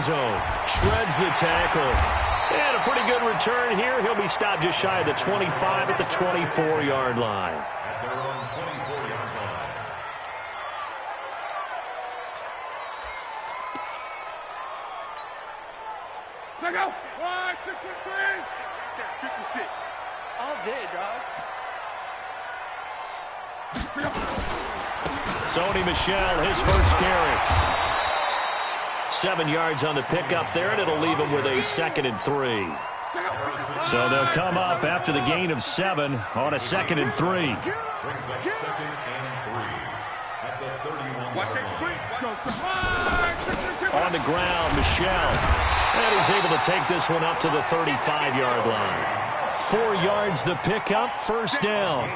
zone. Shreds the tackle. And a pretty good return here. He'll be stopped just shy of the 25 at the 24-yard line. At their own 24-yard line. Check out. 1, 2, 3. 56. All day, dog. Sony Michel, his first carry. 7 yards on the pickup there, and it'll leave him with a 2nd and 3. So they'll come up after the gain of 7 on a 2nd and 3. Brings up 2nd and 3 at the 31-yard line. On the ground, Michel. And he's able to take this one up to the 35-yard line. 4 yards the pickup, first down.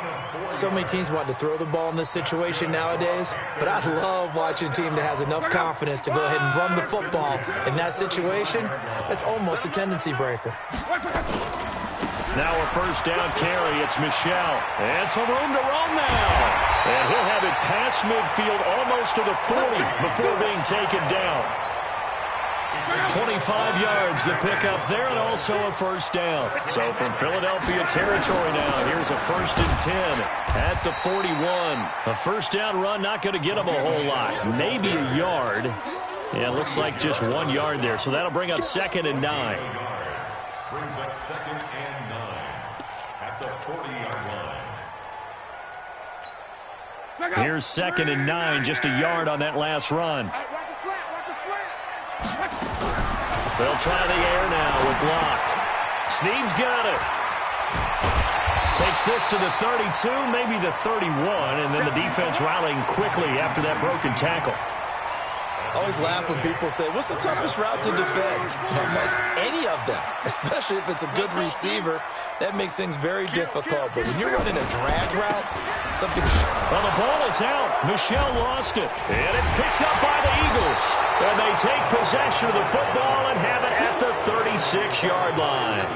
So many teams want to throw the ball in this situation nowadays, but I love watching a team that has enough confidence to go ahead and run the football. In that situation, that's almost a tendency breaker. Now a first down carry. It's Michel. And some room to run now. And he'll have it past midfield almost to the 40 before being taken down. 25 yards the pickup there, and also a first down. So from Philadelphia territory now, here's a 1st and 10 at the 41. A first down run not going to get him a whole lot. Maybe a yard. Yeah, it looks like just 1 yard there. So that'll bring up 2nd and 9. Brings up 2nd and 9 at the 40-yard line. Here's 2nd and 9, just a yard on that last run. They'll try the air now with Locke. Snead's got it. Takes this to the 32, maybe the 31, and then the defense rallying quickly after that broken tackle. I always laugh when people say, what's the toughest route to defend? And I'm like, any of them, especially if it's a good receiver. That makes things very difficult. But when you're running a drag route, something... Well, the ball is out. Michel lost it. And it's picked up by the Eagles. And they take possession of the football and have it at the 36-yard line.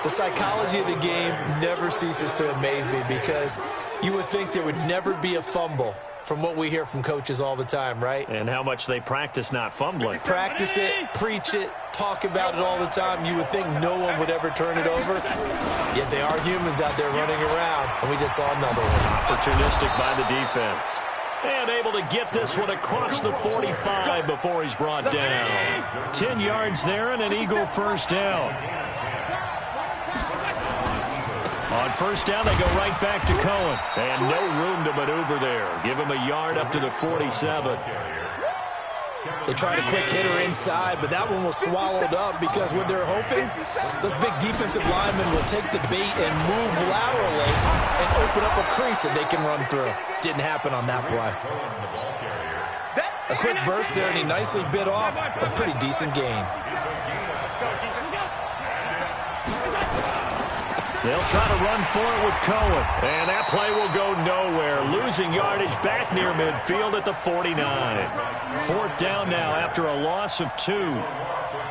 The psychology of the game never ceases to amaze me because you would think there would never be a fumble from what we hear from coaches all the time, right? And how much they practice not fumbling. Practice it, preach it, talk about it all the time. You would think no one would ever turn it over. Yet they are humans out there running around, and we just saw another one. Opportunistic by the defense. And able to get this one across the 45 before he's brought down. 10 yards there and an Eagle first down. On first down, they go right back to Cohen. And no room to maneuver there. Give him a yard up to the 47. They tried a quick hitter inside, but that one was swallowed up because what they're hoping, those big defensive linemen will take the bait and move laterally and open up a crease that they can run through. Didn't happen on that play. A quick burst there, and he nicely bit off a pretty decent gain. They'll try to run for it with Cohen. And that play will go nowhere. Losing yardage back near midfield at the 49. 4th down now after a loss of 2.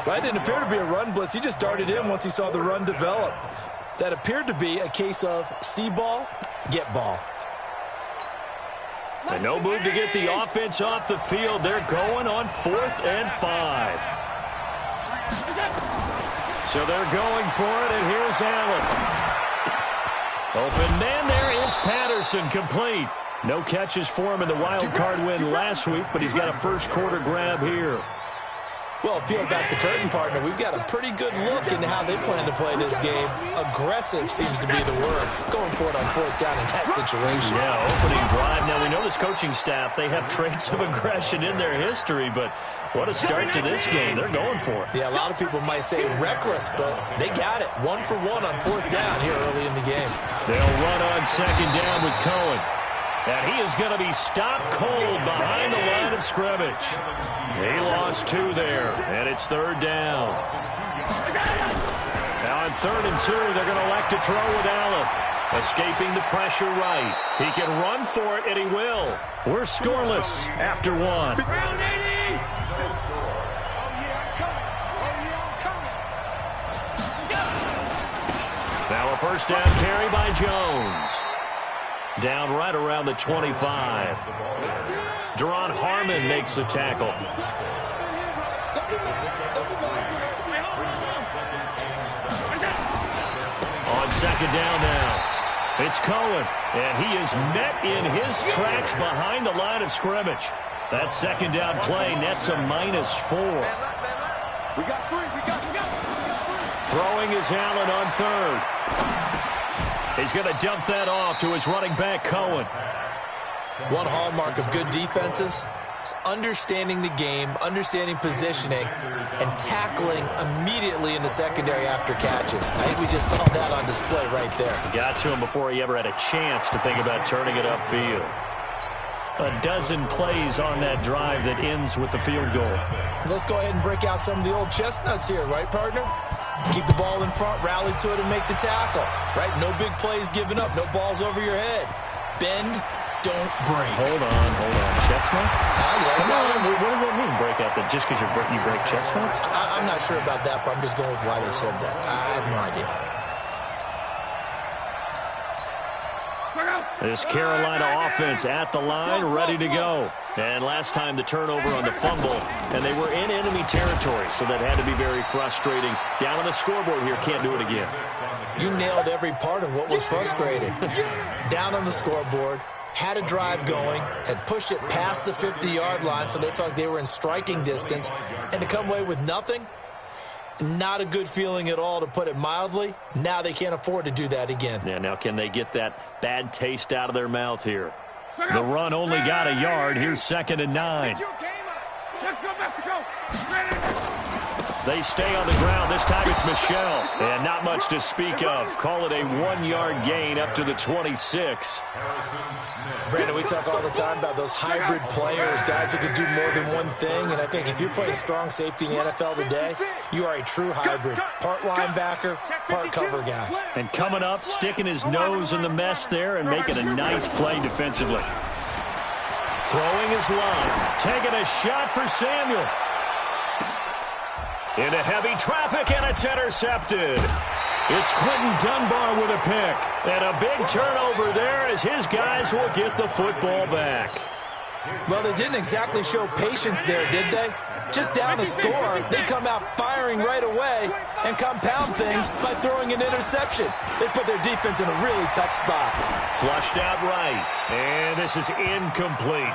That didn't appear to be a run blitz. He just darted in once he saw the run develop. That appeared to be a case of see ball, get ball. And no move to get the offense off the field. They're going on 4th and 5. So they're going for it, and here's Allen. Open man, there is Patterson, complete. No catches for him in the wild card win last week, but he's got a first quarter grab here. Well, peel back the curtain, partner. We've got a pretty good look into how they plan to play this game. Aggressive seems to be the word. Going for it on 4th down in that situation. Yeah, opening drive. Now, we know this coaching staff, they have traits of aggression in their history, but what a start to this game. They're going for it. Yeah, a lot of people might say reckless, but they got it. 1 for 1 on 4th down here early in the game. They'll run on 2nd down with Cohen. And he is going to be stopped cold behind the line of scrimmage. He lost 2 there, and it's 3rd down. Now on 3rd and 2, they're going to elect to throw with Allen. Escaping the pressure right. He can run for it, and he will. We're scoreless after 1. Now a first down carry by Jones. Down right around the 25. Deron Harmon makes the tackle. On second down now. It's Cohen, and he is met in his tracks behind the line of scrimmage. That second down play nets a -4. We got three. We got three. Throwing is Allen on third. He's going to dump that off to his running back, Cohen. One hallmark of good defenses is understanding the game, understanding positioning, and tackling immediately in the secondary after catches. I think we just saw that on display right there. Got to him before he ever had a chance to think about turning it upfield. A dozen plays on that drive that ends with the field goal. Let's go ahead and break out some of the old chestnuts here, right, partner? Keep the ball in front, rally to it, and make the tackle, right? No big plays given up, no balls over your head. Bend, don't break. Hold on. Chestnuts? You like that one? What does that mean, break out? That just because you break chestnuts? I'm not sure about that, but I'm just going with why they said that. I have no idea. This Carolina offense at the line, ready to go. And last time the turnover on the fumble, and they were in enemy territory, so that had to be very frustrating. Down on the scoreboard here, can't do it again. You nailed every part of what was frustrating. Down on the scoreboard, had a drive going, had pushed it past the 50-yard line, so they felt like they were in striking distance, and to come away with nothing, not a good feeling at all, to put it mildly. Now they can't afford to do that again. Yeah, now can they get that bad taste out of their mouth here? The run only got a yard. Here's 2nd and 9. Let's go, Mexico. They stay on the ground. This time it's Michel. And not much to speak of. Call it a 1-yard gain up to the 26. Brandon, we talk all the time about those hybrid players, guys who can do more than one thing. And I think if you're playing strong safety in the NFL today, you are a true hybrid. Part linebacker, part cover guy. And coming up, sticking his nose in the mess there and making a nice play defensively. Throwing his line. Taking a shot for Samuel. Into heavy traffic, and it's intercepted. It's Quentin Dunbar with a pick. And a big turnover there as his guys will get the football back. Well, they didn't exactly show patience there, did they? Just down a score, they come out firing right away and compound things by throwing an interception. They put their defense in a really tough spot. Flushed out right, and this is incomplete.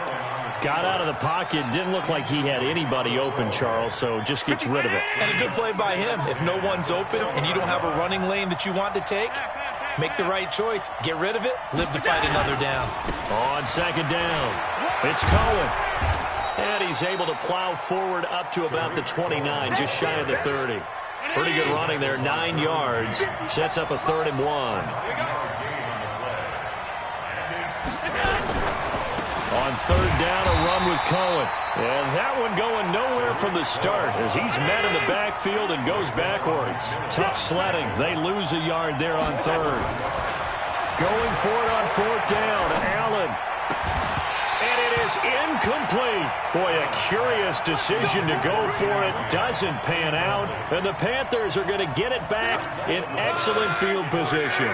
Got out of the pocket, didn't look like he had anybody open, Charles, so just gets rid of it. And a good play by him. If no one's open and you don't have a running lane that you want to take, make the right choice. Get rid of it, live to fight another down. On 2nd down, it's Cohen. And he's able to plow forward up to about the 29, just shy of the 30. Pretty good running there, 9 yards. Sets up a 3rd and 1. On 3rd down, a run with Cohen. And that one going nowhere from the start as he's met in the backfield and goes backwards. Tough sledding. They lose a yard there on 3rd. Going for it on 4th down, Allen. And it is incomplete. Boy, a curious decision to go for it. Doesn't pan out. And the Panthers are going to get it back in excellent field position.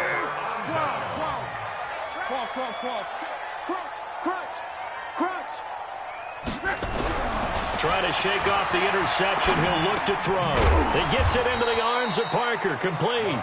Trying to shake off the interception. He'll look to throw. He gets it into the arms of Parker. Complete.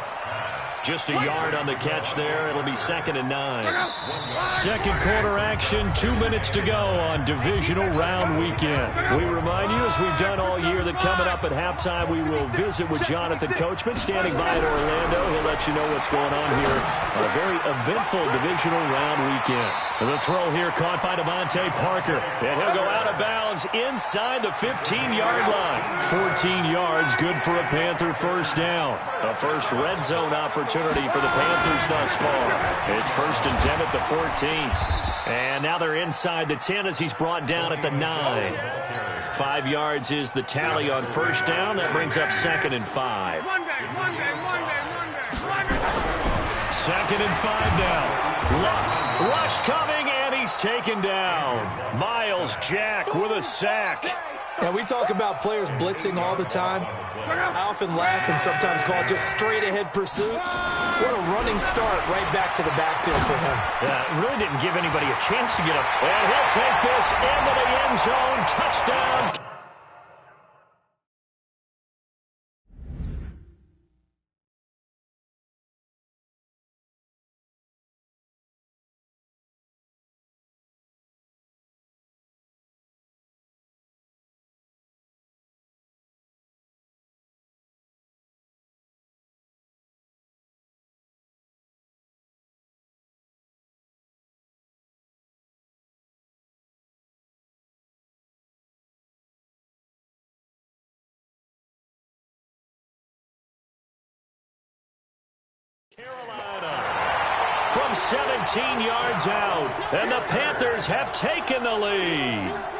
Just a yard on the catch there. It'll be 2nd and 9. Second quarter action. 2 minutes to go on divisional round weekend. We remind you, as we've done all year, that coming up at halftime, we will visit with Jonathan Coachman standing by in Orlando. He'll let you know what's going on here on a very eventful divisional round weekend. The throw here caught by Devontae Parker. And he'll go out of bounds inside the 15-yard line. 14 yards, good for a Panther first down. The first red zone opportunity for the Panthers thus far. It's 1st and 10 at the 14. And now they're inside the 10 as he's brought down at the 9. 5 yards is the tally on first down. That brings up 2nd and 5. 2nd and 5 now. Luck, rush coming, and he's taken down. Miles Jack with a sack. Now, we talk about players blitzing all the time. I often laugh and sometimes call it just straight-ahead pursuit. What a running start right back to the backfield for him. Yeah, really didn't give anybody a chance to get up. And he'll take this into the end zone. Touchdown. from 17 yards out. And the Panthers have taken the lead.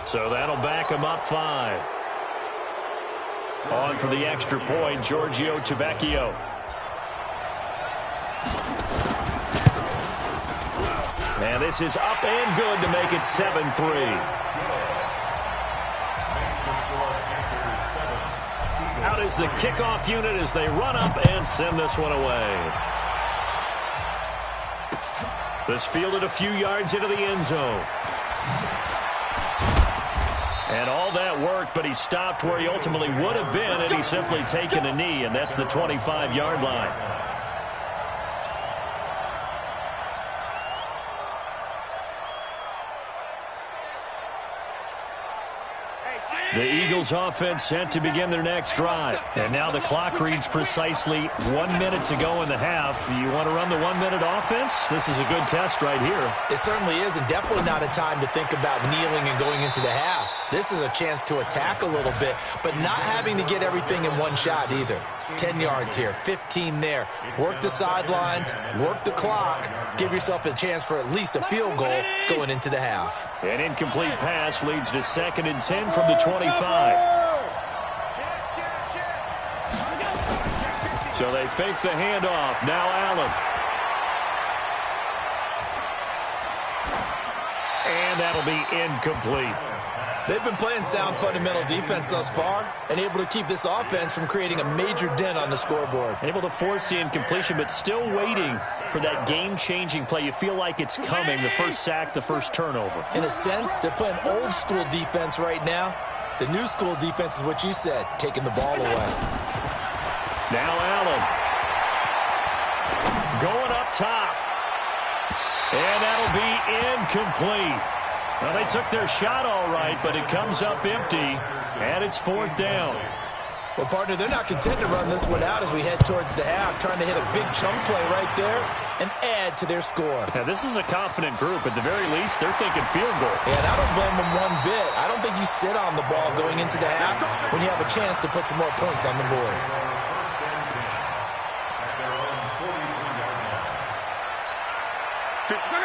So that'll back him up 5. On for the extra point, Giorgio Tavecchio. And this is up and good to make it 7-3. Out is the kickoff unit as they run up and send this one away. This fielded a few yards into the end zone. And all that worked, but he stopped where he ultimately would have been had he simply taken a knee, and that's the 25-yard line. The Eagles offense set to begin their next drive. And now the clock reads precisely 1 minute to go in the half. You want to run the 1 minute offense? This is a good test right here. It certainly is, and definitely not a time to think about kneeling and going into the half. This is a chance to attack a little bit, but not having to get everything in one shot either. 10 yards here, 15 there. Work the sidelines, work the clock, give yourself a chance for at least a field goal going into the half. An incomplete pass leads to 2nd and 10 from the 25. So they fake the handoff. Now Allen. And that'll be incomplete. They've been playing sound fundamental defense thus far and able to keep this offense from creating a major dent on the scoreboard. Able to force the incompletion, but still waiting for that game-changing play. You feel like it's coming, the first sack, the first turnover. In a sense, they're playing old-school defense right now. The new school defense is what you said, taking the ball away. Now Allen. Going up top. And that'll be incomplete. Well, they took their shot all right, but it comes up empty, and it's 4th down. Well, partner, they're not content to run this one out as we head towards the half, trying to hit a big chunk play right there and add to their score. Now, this is a confident group. At the very least, they're thinking field goal. Yeah, and I don't blame them one bit. I don't think you sit on the ball going into the half when you have a chance to put some more points on the board.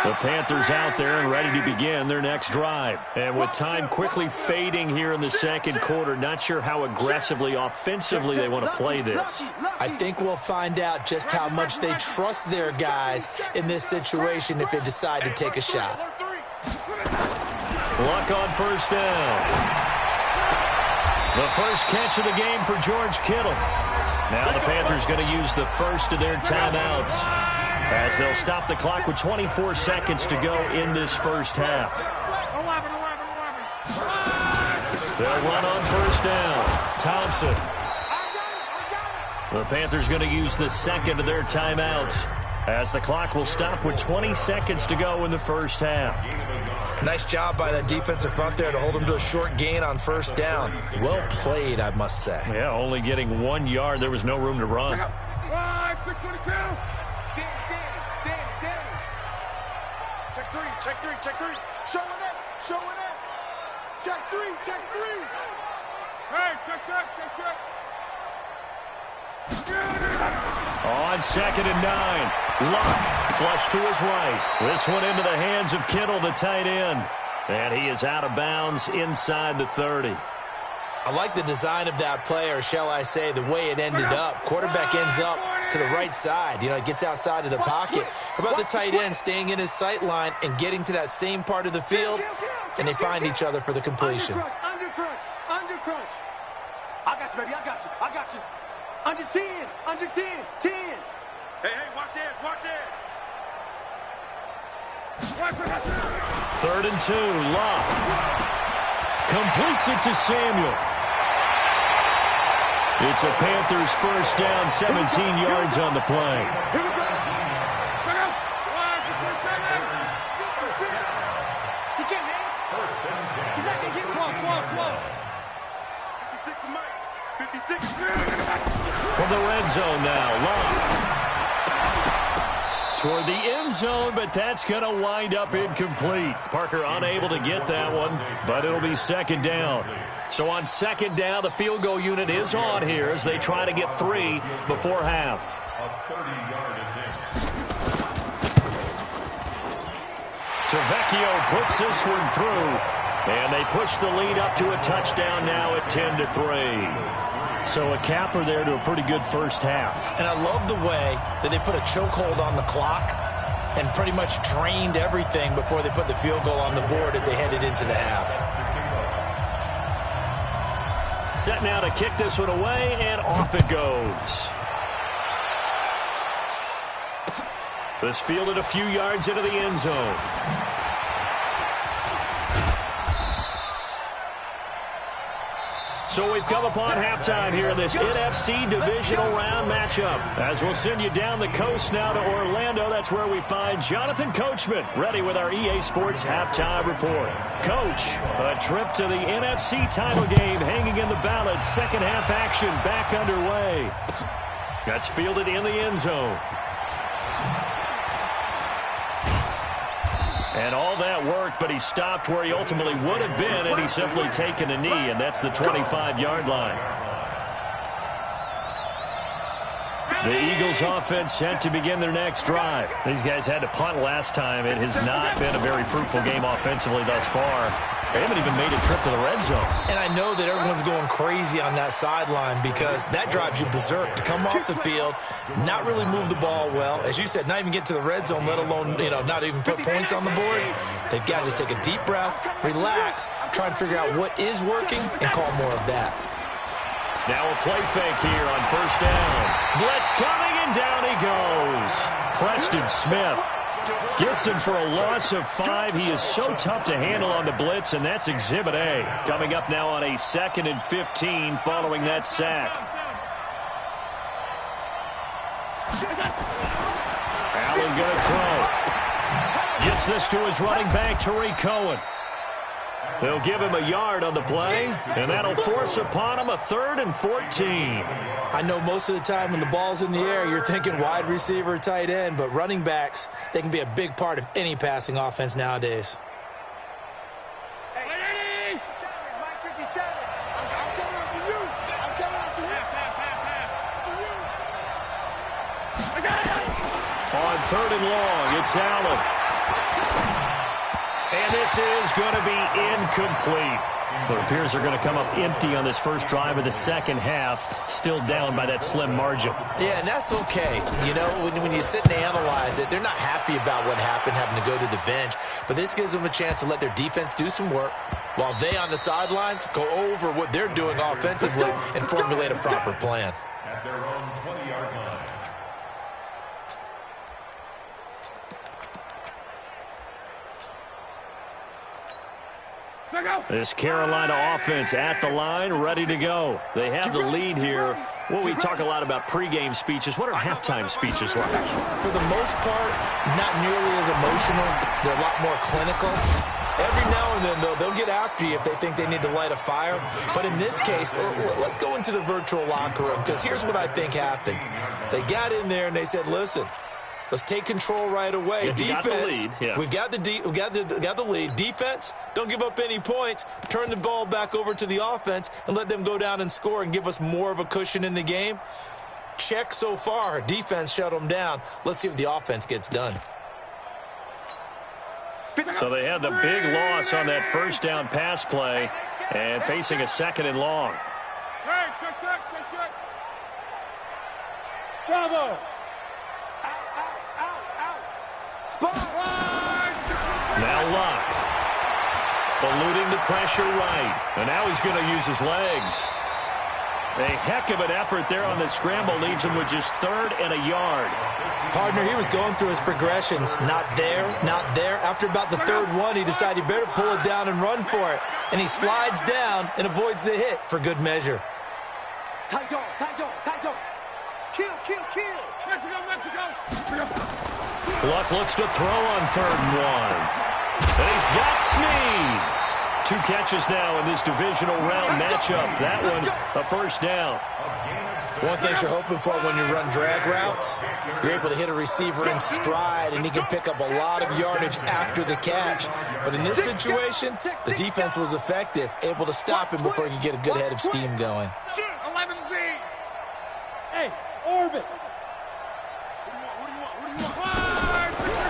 The Panthers out there and ready to begin their next drive. And with time quickly fading here in the second quarter, not sure how aggressively, offensively they want to play this. I think we'll find out just how much they trust their guys in this situation if they decide to take a shot. Luck on first down. The first catch of the game for George Kittle. Now the Panthers going to use the first of their timeouts, as they'll stop the clock with 24 seconds to go in this first half. They'll run on first down. Thompson. The Panthers going to use the second of their timeouts, as the clock will stop with 20 seconds to go in the first half. Nice job by that defensive front there to hold them to a short gain on first down. Well played, I must say. Yeah, only getting 1 yard. There was no room to run. Check three. Showing up. Check three. Hey, check. On 2nd and 9. Luck flush to his right. This one into the hands of Kittle, the tight end. And he is out of bounds inside the 30. I like the design of that play, or shall I say the way it ended up. Quarterback ends up to the right side. You know, it gets outside of the pocket. How about the tight end staying in his sight line and getting to that same part of the field, and they find each other for the completion. Under crunch. I got you, baby. I got you. Under 10. 10. Hey, watch edge. 3rd and 2. Luck completes it to Samuel. It's a Panthers first down, 17 yards on the play. From the red zone now, Long. Toward the end zone, but that's going to wind up incomplete. Parker unable to get that one, but it'll be 2nd down. So on 2nd down, the field goal unit is on here as they try to get 3 before half. A 30-yard attempt. Tavecchio puts this one through, and they push the lead up to a touchdown now at 10-3. So a capper there to a pretty good first half. And I love the way that they put a chokehold on the clock and pretty much drained everything before they put the field goal on the board as they headed into the half. Set now to kick this one away, and off it goes. This fielded a few yards into the end zone. So we've come upon halftime here in this NFC divisional round matchup. As we'll send you down the coast now to Orlando, that's where we find Jonathan Coachman, ready with our EA Sports halftime report. Coach, a trip to the NFC title game hanging in the balance. Second half action back underway. That's fielded in the end zone. And all that worked, but he stopped where he ultimately would have been, and he's simply taken a knee, and that's the 25-yard line. The Eagles offense set to begin their next drive. These guys had to punt last time. It has not been a very fruitful game offensively thus far. They haven't even made a trip to the red zone. And I know that everyone's going crazy on that sideline because that drives you berserk to come off the field, not really move the ball well. As you said, not even get to the red zone, let alone, not even put points on the board. They've got to just take a deep breath, relax, try and figure out what is working, and call more of that. Now a play fake here on first down. Blitz coming, and down he goes. Preston Smith gets him for a loss of 5. He is so tough to handle on the blitz, and that's Exhibit A. Coming up now on a 2nd and 15 following that sack. Allen going to throw. Gets this to his running back, Tariq Cohen. They'll give him a yard on the play, and that'll force upon him a 3rd and 14. I know most of the time when the ball's in the air, you're thinking wide receiver, tight end, but running backs, they can be a big part of any passing offense nowadays. Hey, Mike 57. I'm coming up to you. I'm coming up to you. On 3rd and long, it's Allen. And this is going to be incomplete. It appears they're going to come up empty on this first drive of the second half, still down by that slim margin. Yeah, and that's okay. When you sit and analyze it, they're not happy about what happened, having to go to the bench. But this gives them a chance to let their defense do some work while they on the sidelines go over what they're doing offensively and formulate a proper plan. At their own 20-yard line. This Carolina offense at the line, ready to go. They have the lead here. Well, we talk a lot about pregame speeches. What are halftime speeches like? For the most part, not nearly as emotional. They're a lot more clinical. Every now and then, though, they'll get after you if they think they need to light a fire. But in this case, let's go into the virtual locker room, because here's what I think happened. They got in there and they said, listen, let's take control right away. Yeah, defense, we've got the lead. Defense, don't give up any points. Turn the ball back over to the offense and let them go down and score and give us more of a cushion in the game. Check so far. Defense shut them down. Let's see if the offense gets done. So they had the big loss on that first down pass play and facing a 2nd and long. Bravo. Now Luck, eluding the pressure right, and now he's going to use his legs. A heck of an effort there on the scramble leaves him with just 3rd and a yard. Partner, he was going through his progressions. Not there, not there. After about the 3rd one, he decided he better pull it down and run for it. And he slides down and avoids the hit for good measure. Tight dog, tight dog, tight dog. Kill, kill, kill. Mexico. Luck looks to throw on 3rd and 1. And he's got Snead. 2 catches now in this divisional round matchup. That one, a first down. One thing you're hoping for when you run drag routes, you're able to hit a receiver in stride, and he can pick up a lot of yardage after the catch. But in this situation, the defense was effective, able to stop him before he could get a good head of steam going. 11Z. Hey, orbit.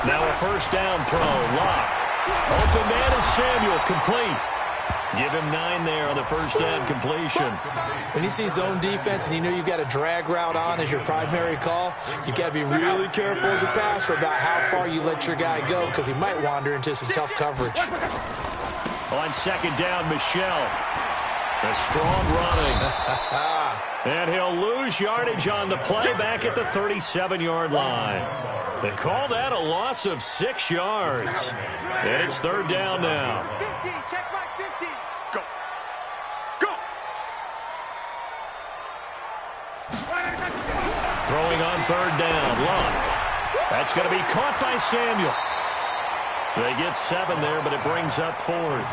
Now a first down throw. Lock. Open man is Samuel. Complete. Give him 9 there on the first down completion. When you see zone defense and you know you've got a drag route on as your primary call, you've got to be really careful as a passer about how far you let your guy go, because he might wander into some tough coverage. On 2nd down, Michelle. A strong running. And he'll lose yardage on the play back at the 37-yard line. They call that a loss of 6 yards. And it's 3rd down now. 50, check back 50. Go. Go. Throwing on 3rd down. Luck. That's going to be caught by Samuel. They get 7 there, but it brings up 4th.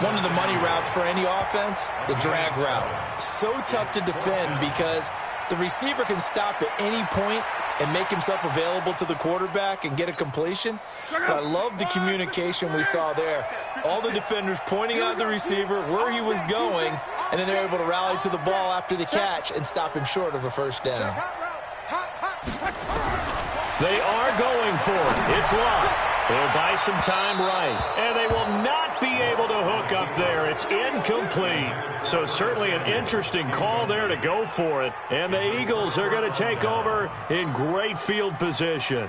One of the money routes for any offense, the drag route. So tough to defend because the receiver can stop at any point and make himself available to the quarterback and get a completion. But I love the communication we saw there. All the defenders pointing out the receiver, where he was going, and then they're able to rally to the ball after the catch and stop him short of a first down. They are going for it. It's Locke. They'll buy some time right, and they will not be able to hook it's incomplete. So certainly an interesting call there to go for it. And the Eagles are going to take over in great field position.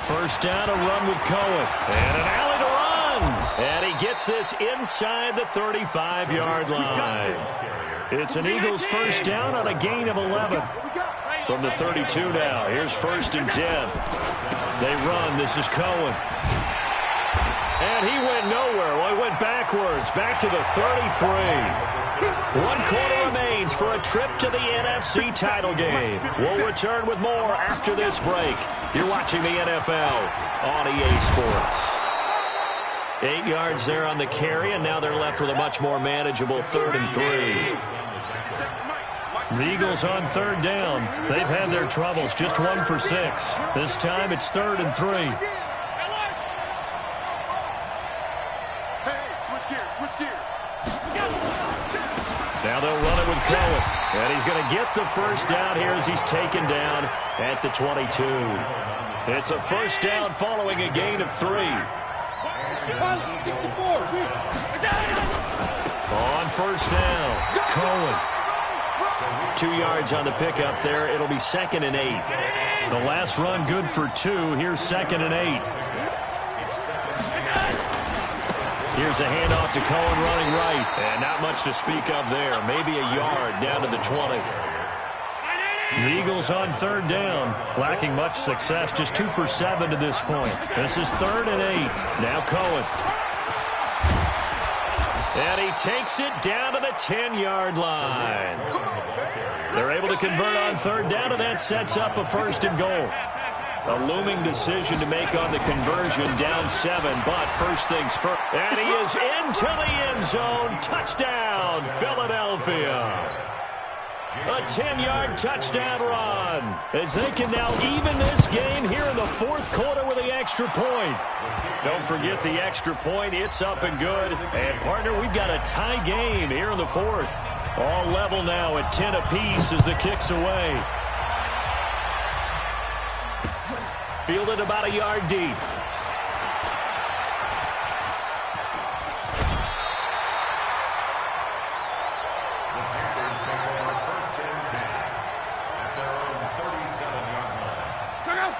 First down, a run with Cohen. And an alley to run. And he gets this inside the 35-yard line. It's an Eagles first down on a gain of 11. From the 32 now. Here's first and 10. They run. This is Cohen. And he went nowhere. Well, he went backwards. Back to the 33. 1 quarter remains for a trip to the NFC title game. We'll return with more after this break. You're watching the NFL on EA Sports. 8 yards there on the carry, and now they're left with a much more manageable 3rd and 3. The Eagles on 3rd down. They've had their troubles, just 1 for 6. This time it's 3rd and 3. Now they'll run it with Cohen. And he's going to get the first down here as he's taken down at the 22. It's a first down following a gain of 3. On first down, Cohen. 2 yards on the pickup there. It'll be 2nd and 8. The last run good for 2. Here's 2nd and 8. Here's a handoff to Cohen running right. And not much to speak of there. Maybe a yard down to the 20. The Eagles on 3rd down. Lacking much success. Just 2 for 7 to this point. This is 3rd and 8. Now Cohen. And he takes it down to the 10-yard line. They're able to convert on 3rd down, and that sets up a 1st and goal. A looming decision to make on the conversion, down 7, but first things first. And he is into the end zone. Touchdown, Philadelphia. A 10-yard touchdown run as they can now even this game here in the 4th quarter with the extra point. Don't forget the extra point. It's up and good. And, partner, we've got a tie game here in the 4th. All level now at 10 apiece as the kick's away. Fielded about a yard deep.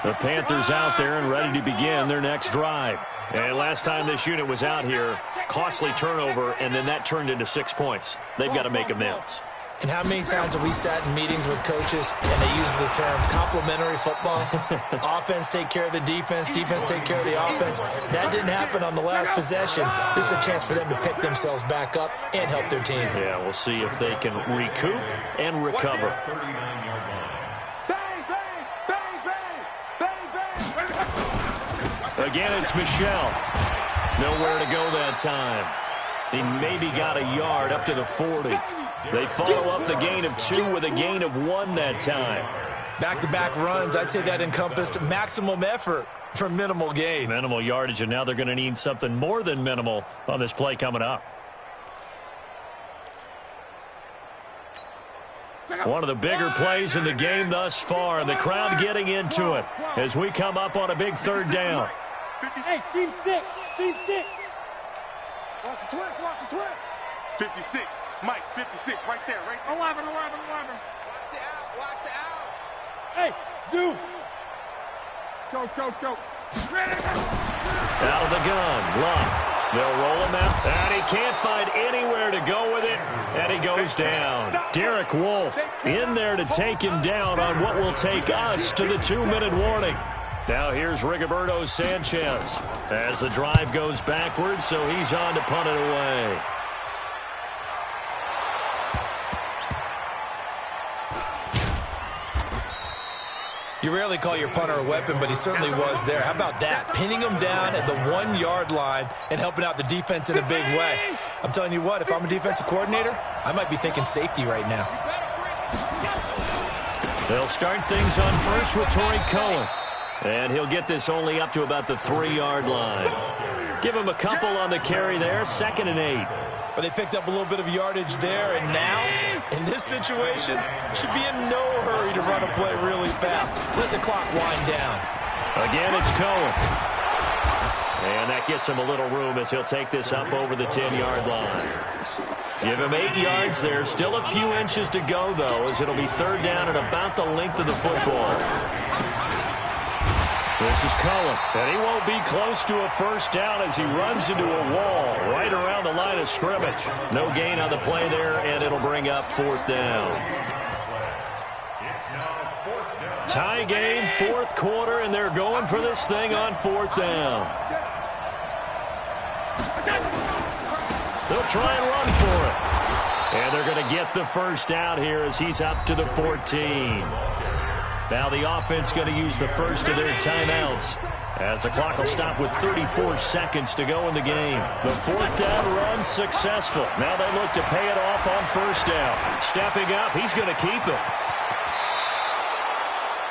The Panthers out there and ready to begin their next drive. And last time this unit was out here, costly turnover, and then that turned into 6 points. They've got to make amends. And how many times have we sat in meetings with coaches and they use the term complementary football? Offense take care of the defense, defense take care of the offense. That didn't happen on the last possession. This is a chance for them to pick themselves back up and help their team. Yeah, we'll see if they can recoup and recover. Again, it's Michel. Nowhere to go that time. He maybe got a yard up to the 40. They follow up the gain of 2 with a gain of 1 that time. Back-to-back runs, I'd say that encompassed maximum effort for minimal gain. Minimal yardage, and now they're going to need something more than minimal on this play coming up. One of the bigger plays in the game thus far, and the crowd getting into it as we come up on a big 3rd down. Hey, team 6, team 6. Watch the twist, watch the twist. 56, Mike, 56, right there, right there. 11. Watch the out, watch the out. Hey, Zoo. Go. Out of the gun, Luck. They'll roll him out, and he can't find anywhere to go with it, and he goes down. Derek Wolfe in there to take him down on what will take us to the 2-minute warning. Now here's Rigoberto Sanchez as the drive goes backwards, so he's on to punt it away. You rarely call your punter a weapon, but he certainly was there. How about that? Pinning him down at the 1-yard line and helping out the defense in a big way. I'm telling you what, if I'm a defensive coordinator, I might be thinking safety right now. They'll start things on first with Torrey Cohen. And he'll get this only up to about the 3-yard line. Give him a couple on the carry there, 2nd and 8. But they picked up a little bit of yardage there, and now, in this situation, should be in no hurry to run a play really fast. Let the clock wind down. Again, it's Cohen. And that gets him a little room as he'll take this up over the 10-yard line. Give him 8 yards there. Still a few inches to go, though, as it'll be third down and about the length of the football. This is Cohen, and he won't be close to a first down as he runs into a wall right around the line of scrimmage. No gain on the play there, and it'll bring up fourth down. Tie game, fourth quarter, and they're going for this thing on fourth down. They'll try and run for it. And they're going to get the first down here as he's up to the 14. Now the offense going to use the first of their timeouts as the clock will stop with 34 seconds to go in the game. The fourth down run successful. Now they look to pay it off on first down. Stepping up, he's going to keep it.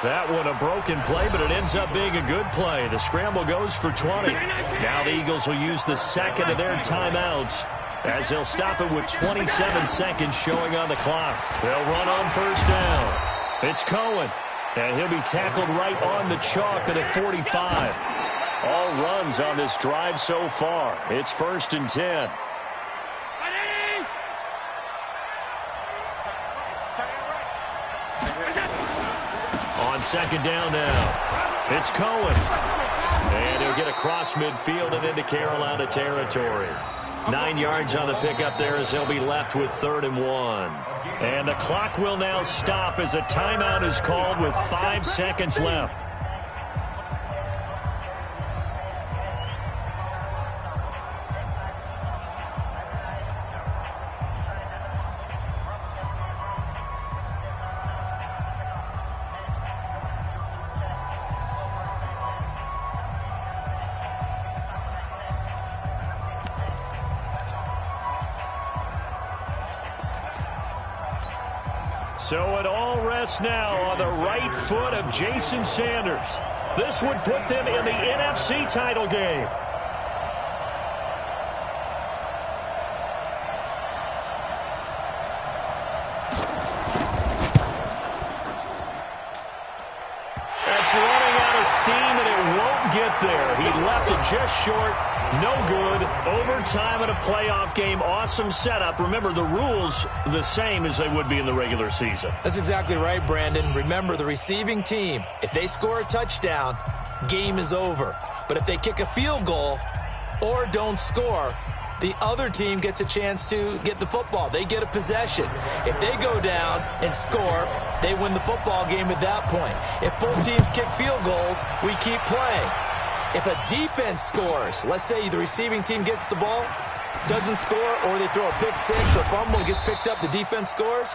That one a broken play, but it ends up being a good play. The scramble goes for 20. Now the Eagles will use the second of their timeouts as they'll stop it with 27 seconds showing on the clock. They'll run on first down. It's Cohen. And he'll be tackled right on the chalk at the 45. All runs on this drive so far. It's first and 10. On second down now, it's Cohen. And he'll get across midfield and into Carolina territory. 9 yards on the pickup there as he'll be left with 3rd and 1. And the clock will now stop as a timeout is called with 5 seconds left. So it all rests now on the right foot of Jason Sanders. This would put them in the NFC title game. That's running out of steam, and it won't get there. He left it just short. No good. Overtime in a playoff game. Awesome setup. Remember, the rules the same as they would be in the regular season. That's exactly right, Brandon. Remember, the receiving team, if they score a touchdown, game is over. But if they kick a field goal or don't score, the other team gets a chance to get the football. They get a possession. If they go down and score, they win the football game at that point. If both teams kick field goals, we keep playing. If a defense scores, let's say the receiving team gets the ball, doesn't score, or they throw a pick six or fumble and gets picked up, the defense scores,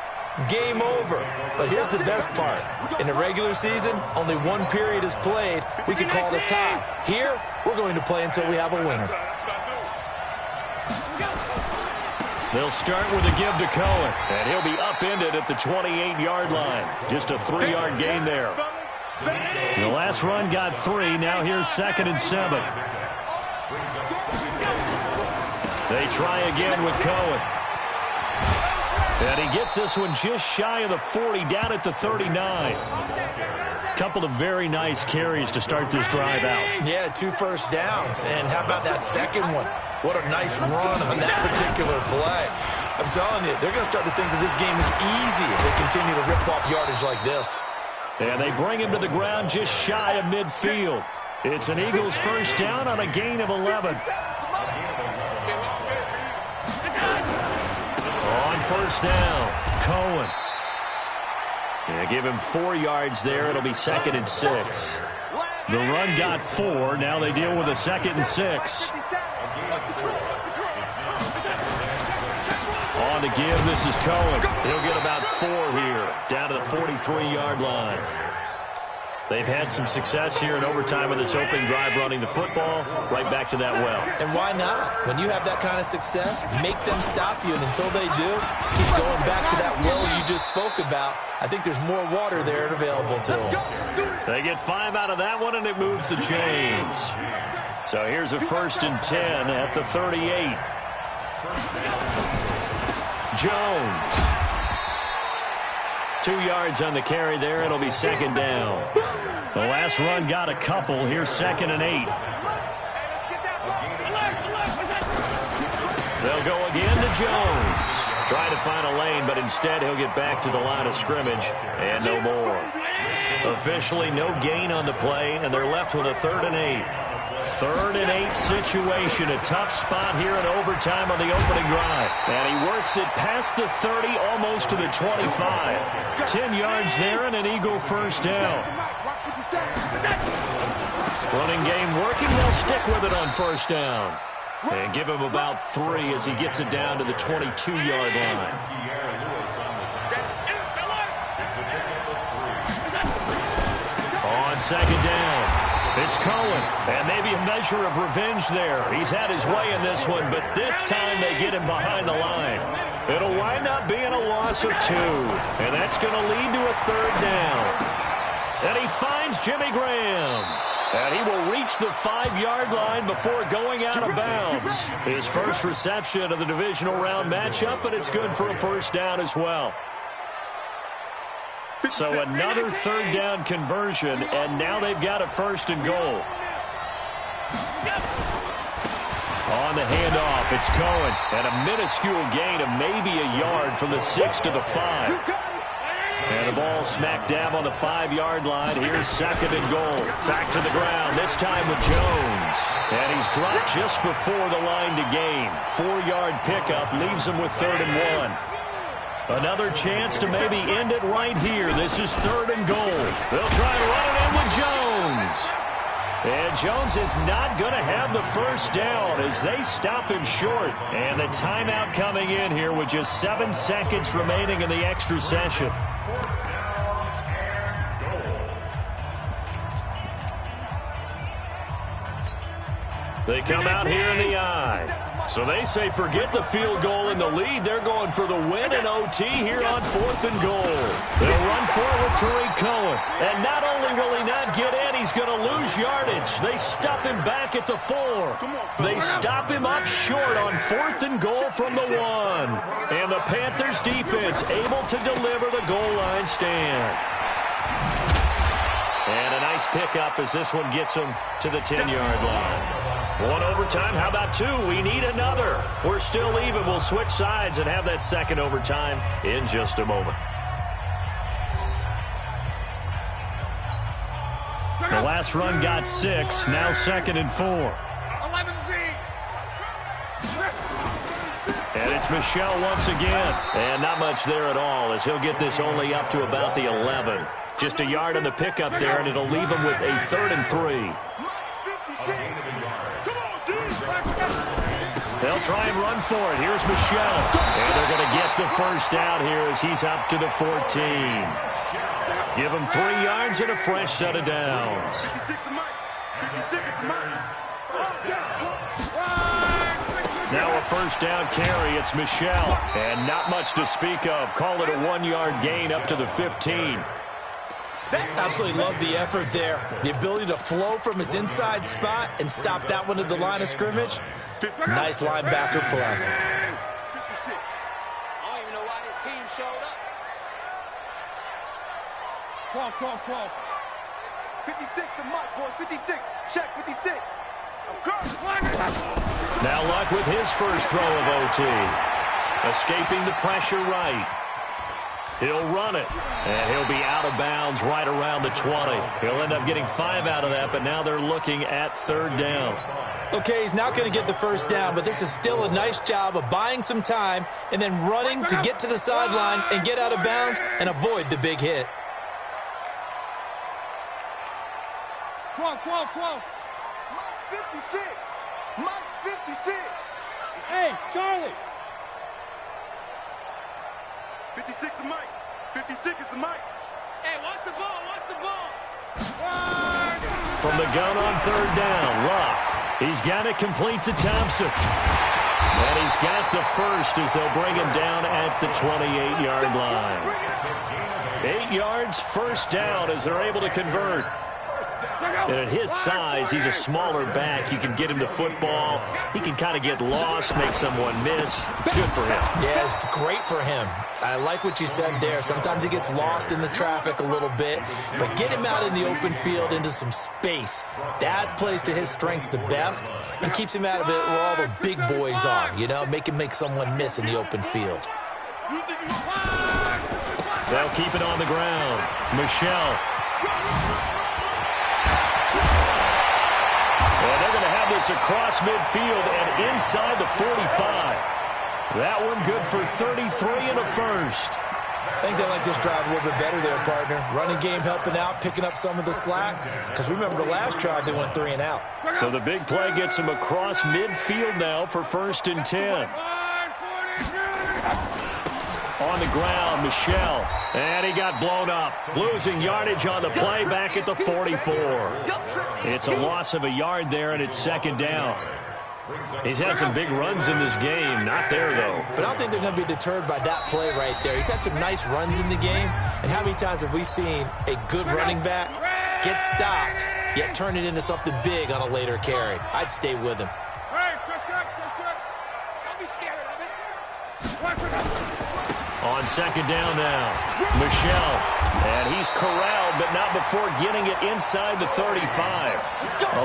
game over. But here's the best part. In the regular season, only one period is played. We could call it a tie. Here, we're going to play until we have a winner. They'll start with a give to Cohen, and he'll be upended at the 28-yard line. Just a 3-yard gain there. The last run got 3. Now here's 2nd and 7. They try again with Cohen. And he gets this one just shy of the 40, down at the 39. Couple of very nice carries to start this drive out. Yeah, 2 first downs. And how about that second one? What a nice run on that particular play. I'm telling you, they're going to start to think that this game is easy if they continue to rip off yardage like this. And they bring him to the ground just shy of midfield. It's an Eagles first down on a gain of 11. On first down, Cohen. Yeah, give him 4 yards there. It'll be 2nd and 6. The run got 4. Now they deal with a 2nd and 6. On the give, this is Cohen. He'll get about 4 here, down to the 43-yard line. They've had some success here in overtime in this opening drive running the football. Right back to that well. And why not? When you have that kind of success, make them stop you. And until they do, keep going back to that well you just spoke about. I think there's more water there available to them. They get 5 out of that one, and it moves the chains. So here's a 1st and 10 at the 38. Jones. 2 yards on the carry there. It'll be second down. The last run got a couple. Here's 2nd and 8. They'll go again to Jones. Trying to find a lane, but instead he'll get back to the line of scrimmage and no more. Officially no gain on the play, and they're left with a 3rd and 8. 3rd and 8 situation. A tough spot here in overtime on the opening drive. And he works it past the 30, almost to the 25. 10 yards there and an Eagle first down. Running game working. They'll stick with it on first down. And give him about 3 as he gets it down to the 22-yard line. On second down. It's Cohen, and maybe a measure of revenge there. He's had his way in this one, but this time they get him behind the line. It'll wind up being a loss of 2, and that's going to lead to a 3rd down. And he finds Jimmy Graham. And he will reach the 5-yard line before going out of bounds. His first reception of the divisional round matchup, but it's good for a first down as well. So another 3rd down conversion, and now they've got a 1st and goal. On the handoff, it's Cohen, and a minuscule gain of maybe a yard from the 6 to the 5. And the ball smack dab on the 5-yard line. Here's 2nd and goal. Back to the ground, this time with Jones. And he's dropped just before the line to gain. 4-yard pickup leaves him with 3rd and 1. Another chance to maybe end it right here. This is 3rd and goal. They'll try to run it in with Jones. And Jones is not going to have the first down as they stop him short. And the timeout coming in here with just 7 seconds remaining in the extra session. They come out here in the I. So they say forget the field goal and the lead. They're going for the win in OT here on 4th and goal. They'll run for it with Tariq Cohen. And not only will he not get in, he's going to lose yardage. They stuff him back at the 4. They stop him up short on 4th and goal from the 1. And the Panthers defense able to deliver the goal line stand. And a nice pickup as this one gets him to the 10-yard line. 1 overtime, how about 2? We need another. We're still even. We'll switch sides and have that 2nd overtime in just a moment. The last run got 6, now 2nd and 4. And it's Michel once again. And not much there at all as he'll get this only up to about the 11. Just a yard on the pickup there, and it'll leave him with a 3rd and 3. They'll try and run for it. Here's Michel. And they're going to get the first out here as he's up to the 14. Give him 3 yards and a fresh set of downs. Now a first down carry. It's Michel. And not much to speak of. Call it a 1-yard gain up to the 15. Absolutely love the effort there. The ability to flow from his inside spot and stop that one at the line of scrimmage. Nice linebacker play. 56. I don't even know why this team showed up. Come on. 56 to Mike, boys. 56. Check 56. Now Luck with his first throw of OT. Escaping the pressure right. He'll run it, and he'll be out of bounds right around the 20. He'll end up getting 5 out of that, but now they're looking at 3rd down. Okay, he's not going to get the first down, but this is still a nice job of buying some time and then running to get to the sideline and get out of bounds and avoid the big hit. Come on. Mike's 56. Mike's 56. Hey, Charlie. 56 is Mike. 56 is the Mike. Hey, watch the ball. From the gun on 3rd down, Luck. He's got it complete to Thompson. And he's got the first as they'll bring him down at the 28-yard line. 8 yards, first down as they're able to convert. And at his size, he's a smaller back. You can get him the football. He can kind of get lost, make someone miss. It's good for him. Yeah, it's great for him. I like what you said there. Sometimes he gets lost in the traffic a little bit, but get him out in the open field into some space. That plays to his strengths the best and keeps him out of it where all the big boys are, you know, make him make someone miss in the open field. They'll keep it on the ground. Michelle. And they're going to have this across midfield and inside the 45. That one good for 33 and a first. I think they like this drive a little bit better there, partner. Running game helping out, picking up some of the slack. Because remember the last drive, they went 3 and out. So the big play gets them across midfield now for 1st and 10. On the ground, Michelle. And he got blown up. Losing yardage on the play back at the 44. It's a loss of a yard there, and it's 2nd down. He's had some big runs in this game. Not there, though. But I don't think they're going to be deterred by that play right there. He's had some nice runs in the game. And how many times have we seen a good running back get stopped, yet turn it into something big on a later carry? I'd stay with him. Don't be scared of it. On 2nd down now, Michelle. And he's corralled, but not before getting it inside the 35.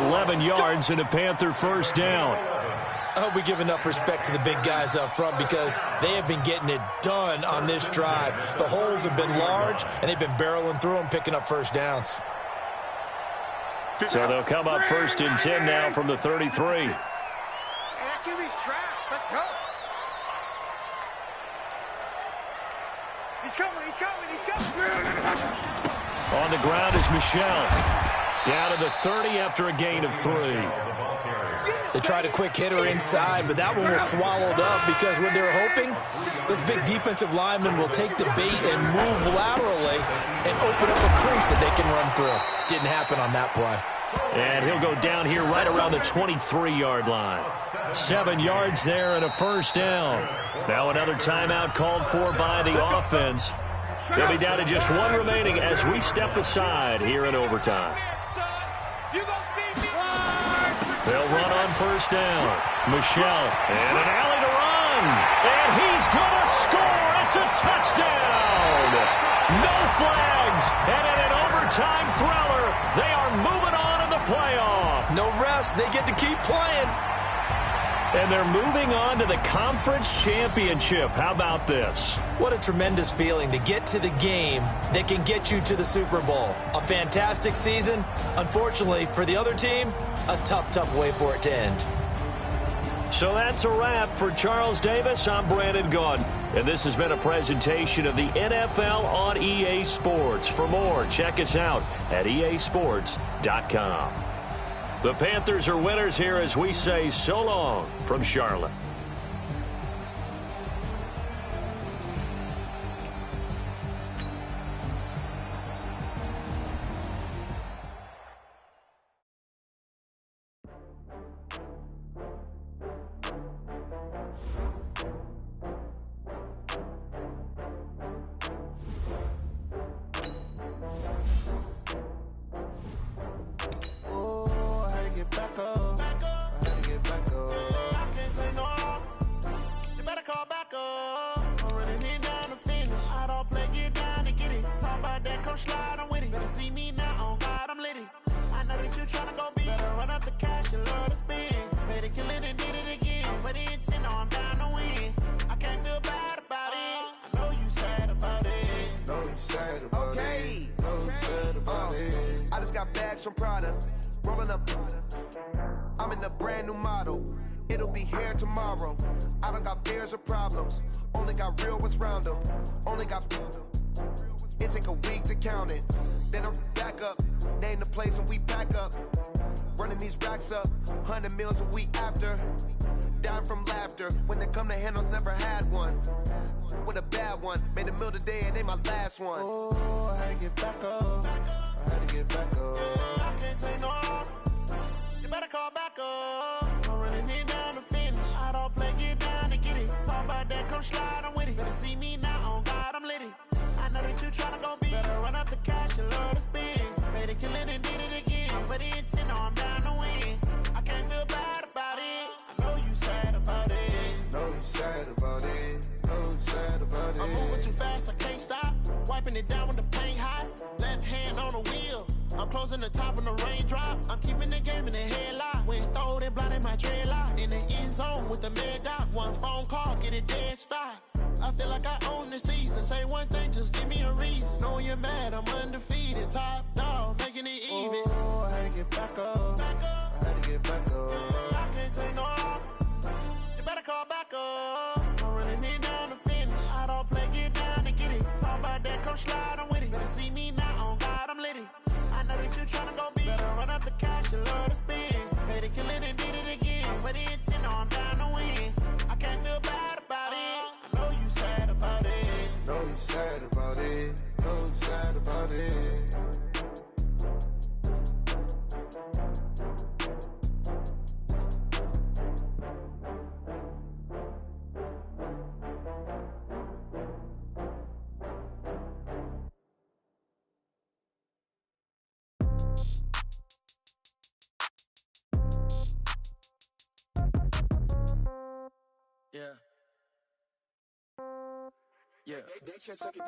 11 yards and a Panther 1st down. I hope we give enough respect to the big guys up front because they have been getting it done on this drive. The holes have been large, and they've been barreling through them, picking up 1st downs. So they'll come up 1st and 10 now from the 33. And that QB's tracks. Let's go. He's coming, he's coming, he's coming. On the ground is Michelle. Down to the 30 after a gain of 3. They tried a quick hitter inside, but that one was swallowed up because what they're hoping, those big defensive linemen will take the bait and move laterally and open up a crease that they can run through. Didn't happen on that play. And he'll go down here right around the 23-yard line. 7 yards there and a 1st down. Now another timeout called for by the offense. They'll be down to just 1 remaining as we step aside here in overtime. They'll run on 1st down. Michelle, and an alley to run. And he's going to score. It's a touchdown. No flags. And in an overtime thriller, they are moving on in the playoff. No rest. They get to keep playing. And they're moving on to the conference championship. How about this? What a tremendous feeling to get to the game that can get you to the Super Bowl. A fantastic season. Unfortunately, for the other team, a tough, tough way for it to end. So that's a wrap for Charles Davis. I'm Brandon Gaudin, and this has been a presentation of the NFL on EA Sports. For more, check us out at easports.com. The Panthers are winners here as we say so long from Charlotte. From Prada, rolling up. I'm in a brand new model. It'll be here tomorrow. I don't got fears or problems. Only got real ones round them. Only got. It take a week to count it. Then I'm back up. Name the place and we back up. Running these racks up. 100 meals a week after. Dying from laughter. When it come to handles, never had one. With a bad one. Made a meal today and ain't my last one. Oh, I had to get back up. I had to get back up. I can't take no loss. You better call back up. I'm running it down to finish. I don't play, get down to get it. Talk about that, come slide, I'm with it. Better see me now, on God, I'm litty. I know that you tryna go big. Better run up the cash, you love to spend. Made a killing and did it again. But the intent, no, I'm down to win. I can't feel bad about it. I know you sad about it. Know you sad about it. Know you sad about it. I'm moving too fast, I can't stop. Wiping it down with the paint hot. Left hand on the wheel. I'm closing the top when the raindrop. I'm keeping the game in the headlock. When throwed and blinded my dreadlock. In the end zone with the mad dot. One phone call, get it dead stop. I feel like I own the season. Say one thing, just give me a reason. Knowing you're mad, I'm undefeated. Top dog, making it even. Oh, I had to get back up. I had to get back up. I can't take no loss. You better call back up. I'm running it down to finish. I don't play, get down and get it. Talk about that, come slide, I'm with it. Better see me now, on God, I'm litty. I know that you tryna go big. Better run up the cash, you love to spend. Paid to kill it and did it again. But the intent, no, I'm down to win. I can't feel bad about it. I know you sad about it. Know you sad about it. Know you sad about it. Yeah. Yeah. Hey,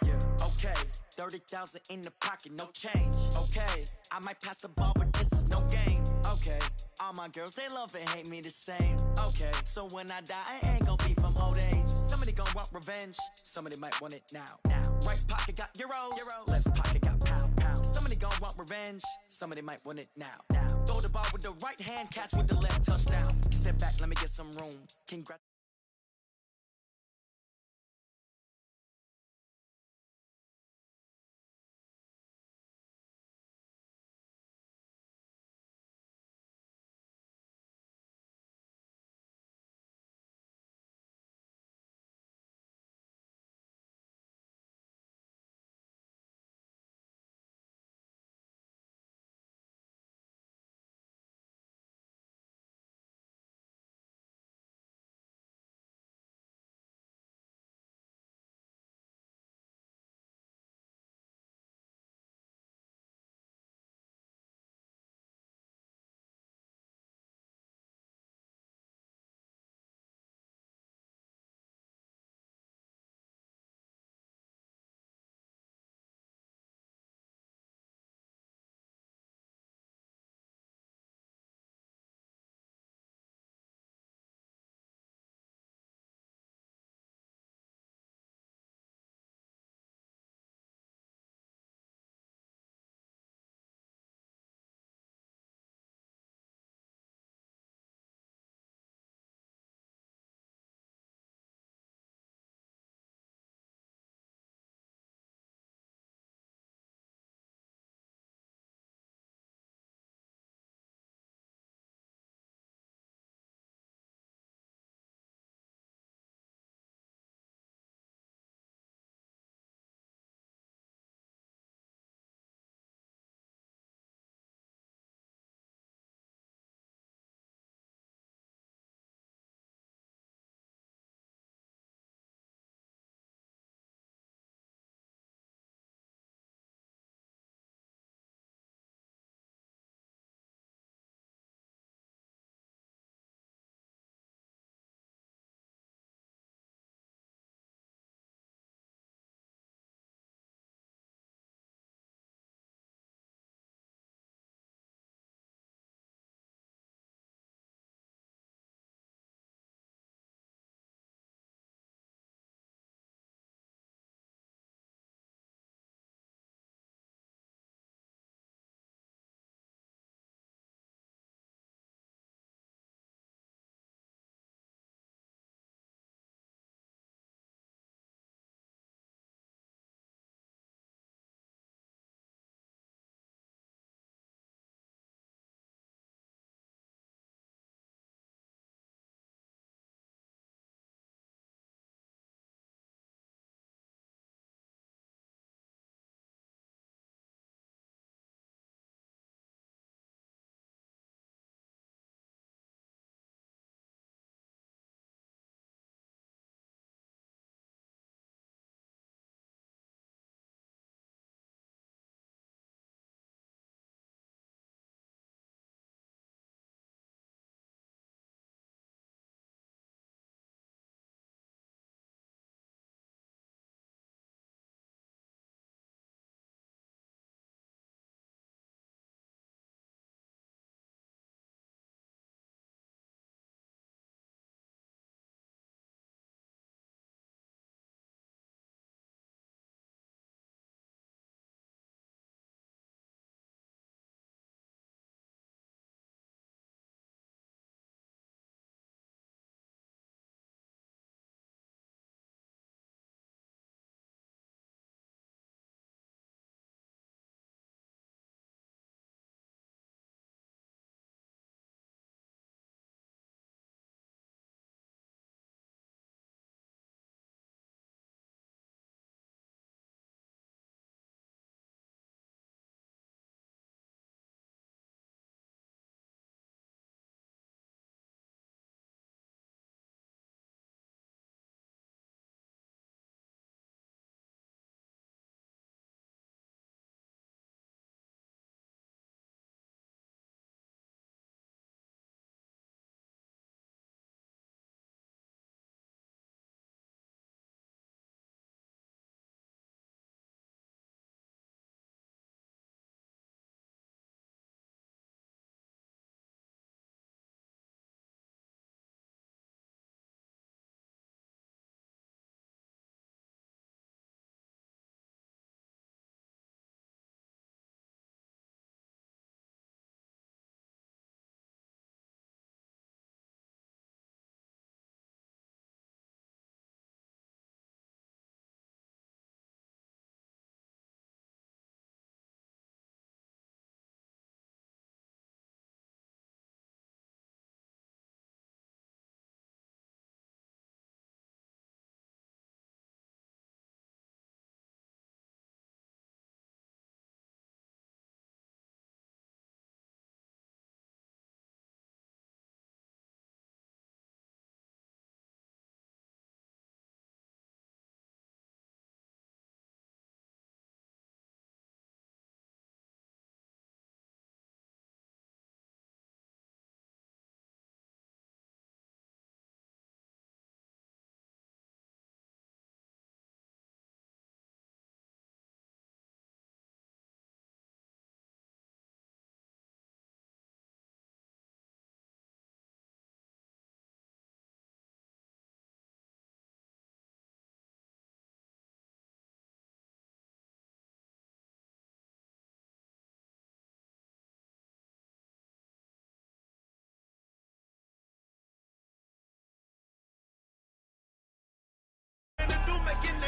yeah. Okay. 30,000 in the pocket, no change. Okay. I might pass the ball, but this is no game. Okay. All my girls, they love and hate me the same. Okay. So when I die, I ain't gon' be from old age. Somebody gon' want revenge. Somebody might want it now. Right pocket got euros. Left pocket got pound. Somebody gon' want revenge. Somebody might want it now. Throw the ball with the right hand, catch with the left, touchdown. Step back, let me get some room. Congrats.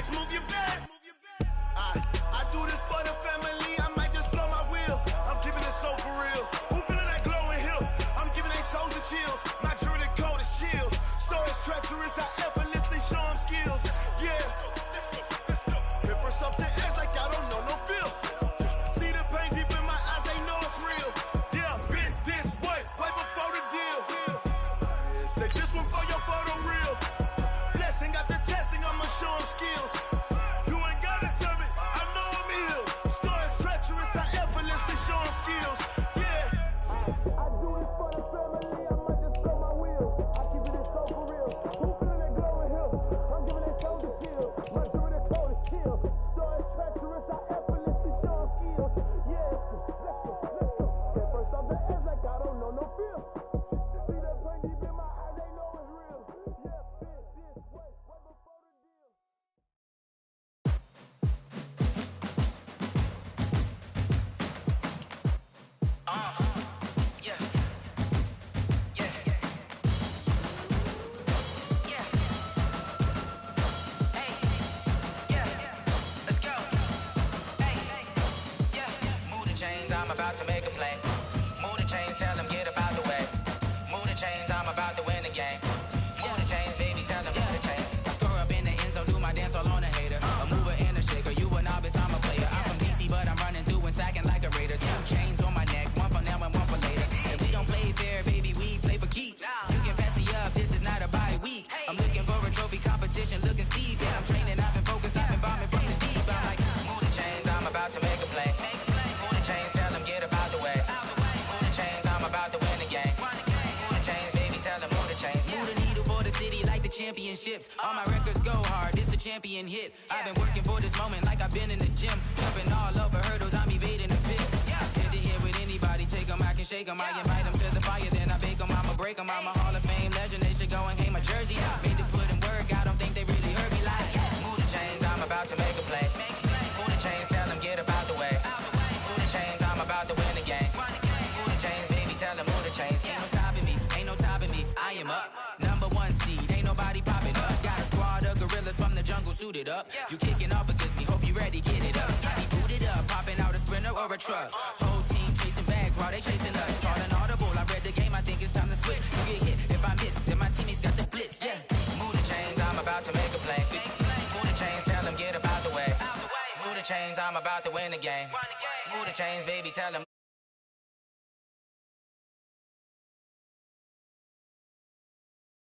next move you best. I do this for the family, I might just blow my wheel. I'm keeping it so for real. Who feeling that glowing hill? I'm giving they soldier chills. My jewelry code is chill. Stories treacherous, I effortlessly show them skills. Yeah. Hit first off the edge like I don't know no feel. See the pain deep in my eyes, they know it's real. Yeah, been this way before the deal. Say this one for your photo real. Blessing after testing, I'ma show them skills. You ain't gotta tell me, I know I'm ill. Stories treacherous, I effortlessly show them skills. Yeah. I do this for the family, I might just blow my wheel. I keep it so for real. Who feeling that glowing hill? I'm giving that soldier chill. My jewelry code is chill. Stories treacherous, I effortlessly show them skills. Yeah. Let's go. Get first off the edge like I don't know no feel. See that pain deep in my eyes, they know it's real. Yeah, been this way before the deal. I'm about to make a play. Move the chains, tell them get about the way. Move the chains, I'm about to win the game. Move the chains, baby, tell them move the chains. I score up in the end zone, do my dance all on a hater. A mover and a shaker, you a novice, I'm a player. I'm from DC, but I'm running through and sacking like a raider. 2 chains on my neck, one for now and one for later. And we don't play fair, baby, we play for keeps. You can pass me up, this is not a bye week. I'm looking for a trophy competition, looking steep. And I'm training, I've been focused, I've been bombing from the deep. I'm like, move the chains, I'm about to make a play. Move the chains, tell them get about the way. Move the chains, I'm about to win the game. Move the chains, baby, tell them move the chains. Move the needle for the city like the championships. All my records go hard, this a champion hit. I've been working for this moment like I've been in the gym. Jumping all over hurdles, I'm evading the pit. Hit the hit with anybody, take them, I can shake them. I invite them to the fire, then I bake them, I'ma break them. I'm a Hall of Fame legend, they should go and hang my jersey. Made to put in work, I don't think they really heard me like. Move the chains, I'm about to make a play. Move the chains, tell them get about the way. Move the chains, I'm about to win the game. Move the chains, baby, tell them move the chains. Ain't no stopping me, ain't no topping me. I am up, number 1 seed, ain't nobody popping up. Got a squad of gorillas from the jungle suited up. You kicking off against me, hope you ready, get it up. I be booted up, popping out a sprinter or a truck. Whole team chasing bags while they chasing us. Calling audible, I read the game, I think it's time to switch. You get hit, if I miss, then my teammates got the blitz, yeah. Move the chains, I'm about to make a play. Move the chains, tell them get about the way. Move the chains, I'm about to win the game. Move the chains, baby, tell them